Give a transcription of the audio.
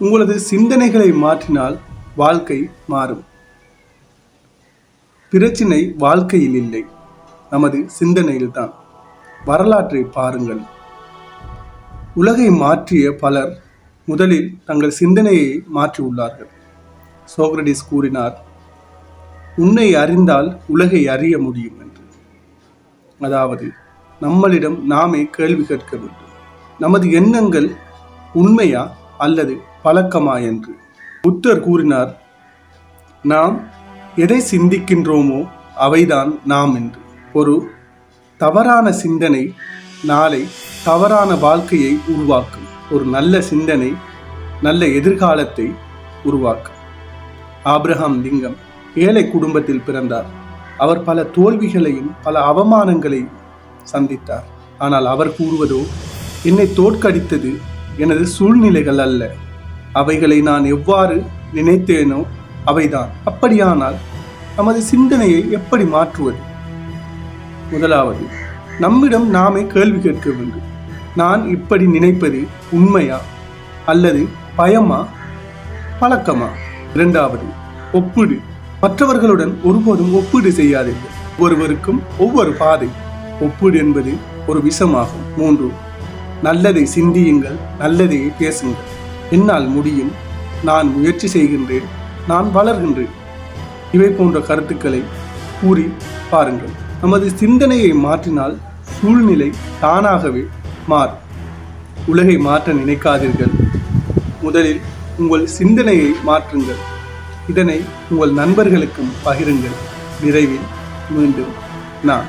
உங்களது சிந்தனைகளை மாற்றினால் வாழ்க்கை மாறும். பிரச்சினை வாழ்க்கையில் இல்லை, நமது சிந்தனையில்தான். வரலாற்றை பாருங்கள். உலகை மாற்றிய பலர் முதலில் தங்கள் சிந்தனையை மாற்றியுள்ளார்கள். சோக்ரடிஸ் கூறினார், உன்னை அறிந்தால் உலகை அறிய முடியும் என்று. அதாவது நம்மளிடம் நாமே கேள்வி கேட்க வேண்டும், நமது எண்ணங்கள் உண்மையா அல்லது பழக்கமா என்று. புத்தர் கூறினார், நாம் எதை சிந்திக்கின்றோமோ அவைதான் நாம் என்று. ஒரு தவறான சிந்தனை நாளை தவறான வாழ்க்கையை உருவாக்கும். ஒரு நல்ல சிந்தனை நல்ல எதிர்காலத்தை உருவாக்கும். ஆபிரகாம் லிங்கன் ஏழை குடும்பத்தில் பிறந்தார். அவர் பல தோல்விகளையும் பல அவமானங்களையும் சந்தித்தார். ஆனால் அவர் கூறுவதோ, என்னை தோற்கடித்தது எனது சூழ்நிலைகள் அல்ல, அவைகளை நான் எவ்வாறு நினைத்தேனோ அவைதான். அப்படியானால் நமது சிந்தனையை எப்படி மாற்றுவது? முதலாவது, நம்மிடம் நாமே கேள்வி கேட்க வேண்டும். நான் இப்படி நினைப்பது உண்மையா அல்லது பயமா, பழக்கமா? இரண்டாவது, ஒப்பீடு. மற்றவர்களுடன் ஒருபோதும் ஒப்பீடு செய்யாதீர்கள். ஒவ்வொருவருக்கும் ஒவ்வொரு பாதை. ஒப்பீடு என்பது ஒரு விஷமாகும். 3, நல்லதை சிந்தியுங்கள், நல்லதையே பேசுங்கள். என்னால் முடியும், நான் முயற்சி செய்கின்றேன், நான் வளர்கின்றேன். இவை போன்ற கருத்துக்களை கூறி பாருங்கள். நமது சிந்தனையை மாற்றினால் சூழ்நிலை தானாகவே மாறும். உலகை மாற்ற நினைக்காதீர்கள், முதலில் உங்கள் சிந்தனையை மாற்றுங்கள். இதனை உங்கள் நண்பர்களுக்கும் பகிருங்கள். விரைவில் மீண்டும் நான்